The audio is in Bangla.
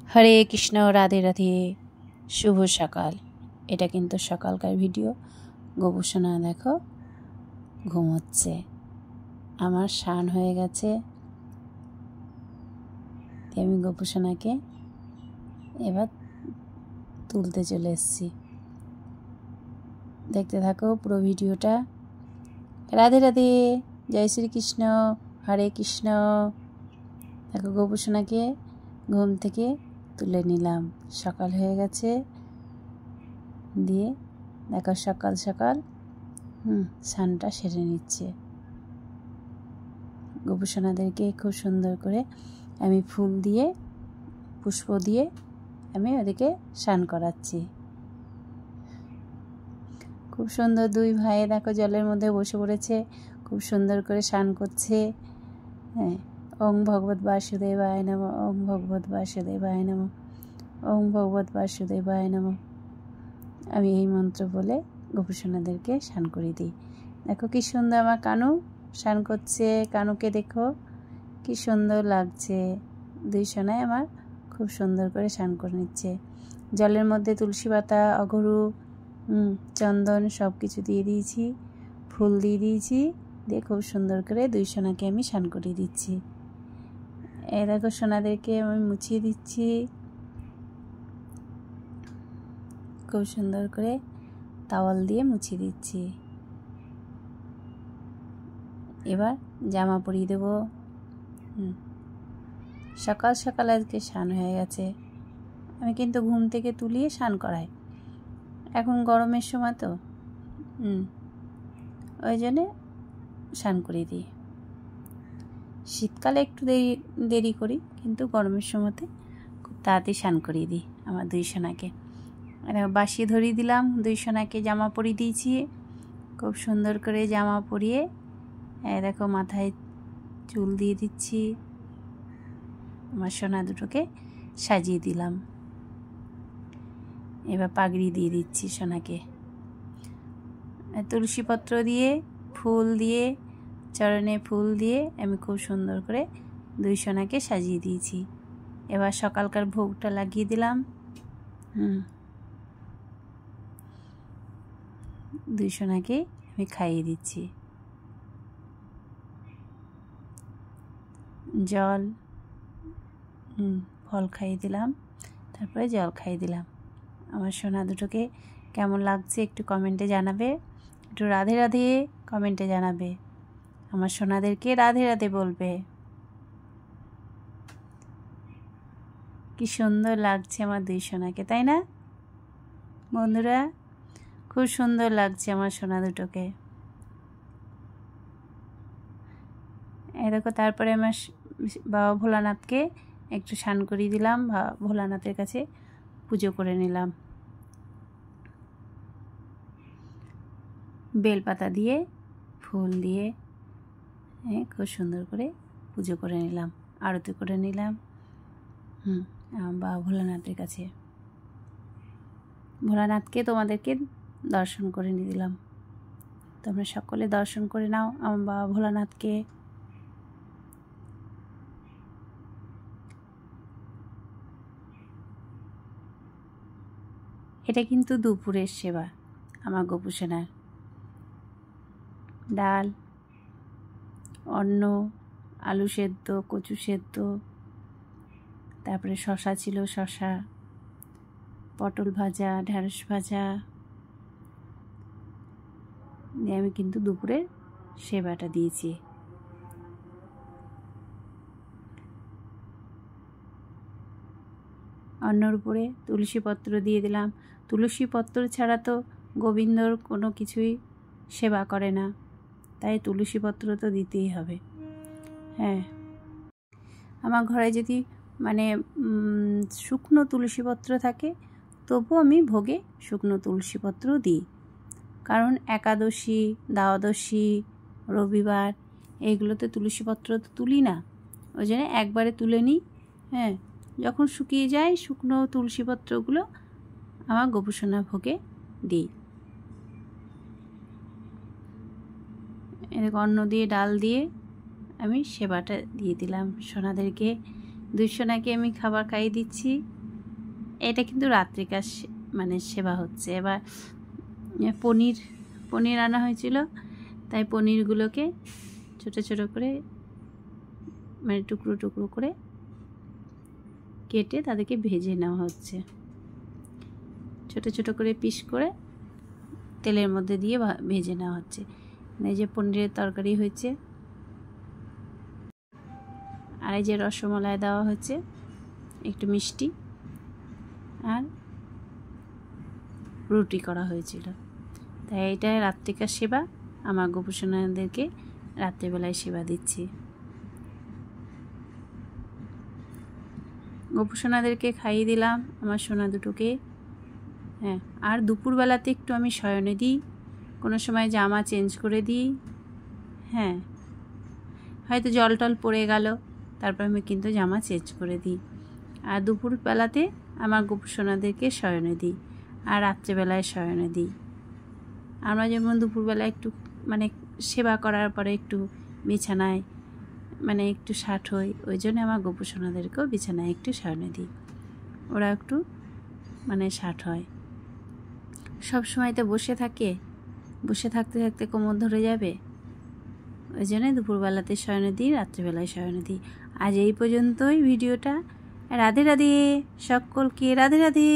হরে কৃষ্ণ, রাধে রাধে, শুভ সকাল। এটা কিন্তু সকালকার ভিডিও। গোপুসোনা দেখো ঘুমোচ্ছে, আমার স্নান হয়ে গেছে। আমি গোপুসোনাকে এবার তুলতে চলে এসেছি। দেখতে থাকো পুরো ভিডিওটা। রাধে রাধে, জয় শ্রীকৃষ্ণ, হরে কৃষ্ণ। দেখো গোপুসোনাকে ঘুম থেকে তুলে নিলাম, সকাল হয়ে গেছে। দিয়ে দেখো সকাল সকাল স্নানটা সেরে নিচ্ছে। গোপুসোনাদেরকে খুব সুন্দর করে আমি ফুল দিয়ে পুষ্প দিয়ে আমি ওদেরকে স্নান করাচ্ছি। খুব সুন্দর দুই ভাই দেখো জলের মধ্যে বসে পড়েছে, খুব সুন্দর করে স্নান করছে। হ্যাঁ, ওং ভগবত বাসুদেবায় নমঃ, ওং ভগবত বাসুদেবায় নমঃ, ওং ভগবত বাসুদেবায় নমঃ। আমি এই মন্ত্র বলে গোপুসোনাদেরকে স্নান করিয়ে দিই। দেখো কি সুন্দর আমার কানু স্নান করছে। কানুকে দেখো কি সুন্দর লাগছে। দুই সোনায় আমার খুব সুন্দর করে স্নান করে নিচ্ছে। জলের মধ্যে তুলসী পাতা, অগরু, চন্দন সব কিছু দিয়ে দিয়েছি, ফুল দিয়ে দিয়েছি। দিয়ে খুব সুন্দর করে দুই সোনাকে আমি স্নান করিয়ে দিচ্ছি। এই দেখো সোনাদেরকে আমি মুছিয়ে দিচ্ছি খুব সুন্দর করে, তাওয়াল দিয়ে মুছিয়ে দিচ্ছি। এবার জামা পরিয়ে দেব। সকাল সকাল আজকে স্নান হয়ে গেছে। আমি কিন্তু ঘুম থেকে তুলিয়ে স্নান করাই, এখন গরমের সময় তো ওই জন্যে স্নান করিয়ে দিই। শীতকালে একটু দেরি করি, কিন্তু গরমের সময়তে খুব তাড়াতাড়ি স্নান করিয়ে দিই আমার দুই সোনাকে। বাসি ধরিয়ে দিলাম, দুই সোনাকে জামা পরিয়ে দিয়েছি। খুব সুন্দর করে জামা পরিয়ে দেখো মাথায় চুল দিয়ে দিচ্ছি। আমার সোনা দুটোকে সাজিয়ে দিলাম। এবার পাগড়ি দিয়ে দিচ্ছি সোনাকে। তুলসী পত্র দিয়ে, ফুল দিয়ে, চরণে ফুল দিয়ে আমি খুব সুন্দর করে দুই সোনাকে সাজিয়ে দিয়েছি। এবার সকালকার ভোগটা লাগিয়ে দিলাম। দুই সোনাকে আমি খাইয়ে দিচ্ছি। জল, ফল খাইয়ে দিলাম, তারপরে জল খাইয়ে দিলাম। আমার সোনা দুটোকে কেমন লাগছে একটু কমেন্টে জানাবে। একটু রাধে রাধে কমেন্টে জানাবে। আমার সোনাদেরকে রাধে রাধে বলবে। কি সুন্দর লাগছে আমার দুই সোনাকে, তাই না বন্ধুরা? খুব সুন্দর লাগছে আমার সোনা দুটোকে। এই দেখো তারপরে আমার বাবা ভোলানাথকে একটু স্নান করিয়ে দিলাম, ভোলানাথের কাছে পুজো করে নিলাম। বেলপাতা দিয়ে, ফুল দিয়ে খুব সুন্দর করে পুজো করে নিলাম, আরতি করে নিলাম বাবা ভোলানাথের কাছে। ভোলানাথকে তোমাদেরকে দর্শন করে নিয়ে দিলাম। তোমরা সকলে দর্শন করে নাও আমার বাবা ভোলানাথকে। এটা কিন্তু দুপুরের সেবা আমার গোপুসোনার। ডাল, অন্ন, আলু সেদ্ধ, কচু সেদ্ধ, তারপরে শশা ছিল, শশা, পটল ভাজা, ঢেঁড়স ভাজা দিয়ে আমি কিন্তু দুপুরের সেবাটা দিয়েছি। অন্নর উপরে তুলসী পত্র দিয়ে দিলাম। তুলসী পত্র ছাড়া তো গোবিন্দর কোনো কিছুই সেবা করে না, তাই তুলসী পত্র তো দিতেই হবে। হ্যাঁ, আমার ঘরে যদি শুকনো তুলসী পত্র থাকে তবুও আমি ভোগে শুকনো তুলসী পত্র দিই, কারণ একাদশী, দ্বাদশী, রবিবার এইগুলোতে তুলসী পত্র তো তুলি না, ওই জন্য একবারে তুলে নিই। হ্যাঁ, যখন শুকিয়ে যায় শুকনো তুলসী পত্রগুলো আমার গোপুসোনা ভোগে দিই। এরকম অন্ন দিয়ে, ডাল দিয়ে আমি সেবাটা দিয়ে দিলাম সোনাদেরকে। দুই সোনাকে আমি খাবার খাইয়ে দিচ্ছি। এটা কিন্তু রাত্রিকার মানে সেবা হচ্ছে। এবার পনির আনা হয়েছিল, তাই পনিরগুলোকে ছোট ছোট করে মানে টুকরো টুকরো করে কেটে তাদেরকে ভেজে নেওয়া হচ্ছে। ছোট ছোট করে পিস করে তেলের মধ্যে দিয়ে ভেজে নেওয়া হচ্ছে। এই যে পনিরের তরকারি হয়েছে, আর এই যে রসমালাই দেওয়া হচ্ছে, একটু মিষ্টি, আর রুটি করা হয়েছিল। তাই এটাই রাত্রিকার সেবা। আমার গোপুসোনাদেরকে রাত্রিবেলায় সেবা দিচ্ছি। গোপুসোনাদেরকে খাইয়ে দিলাম আমার সোনা দুটোকে। হ্যাঁ, আর দুপুরবেলাতে একটু আমি শয়নে দিই, কোনো সময় জামা চেঞ্জ করে দিই। হ্যাঁ, হয়তো জল টল পড়ে গেল, তারপর আমি কিন্তু জামা চেঞ্জ করে দিই। আর দুপুরবেলাতে আমার গোপুসোনাদেরকে শয়নে দিই, আর রাত্রেবেলায় শয়নে দিই। আমরা যেমন দুপুরবেলা একটু মানে সেবা করার পরে একটু বিছানায় মানে একটু ষাট হই, ওই জন্য আমার গোপুসোনাদেরকেও বিছানায় একটু শয়নে দিই, ওরা একটু মানে ষাট হয়। সব সময় তো বসে থাকতে থাকতে কোমর ধরে যাবে, ওই জন্য দুপুরবেলাতে শয়নে দিই, রাত্রিবেলায় শয়নে দিই। আজ এই পর্যন্তই ভিডিওটা। রাধে রাধে সকলকে, রাধে রাধে।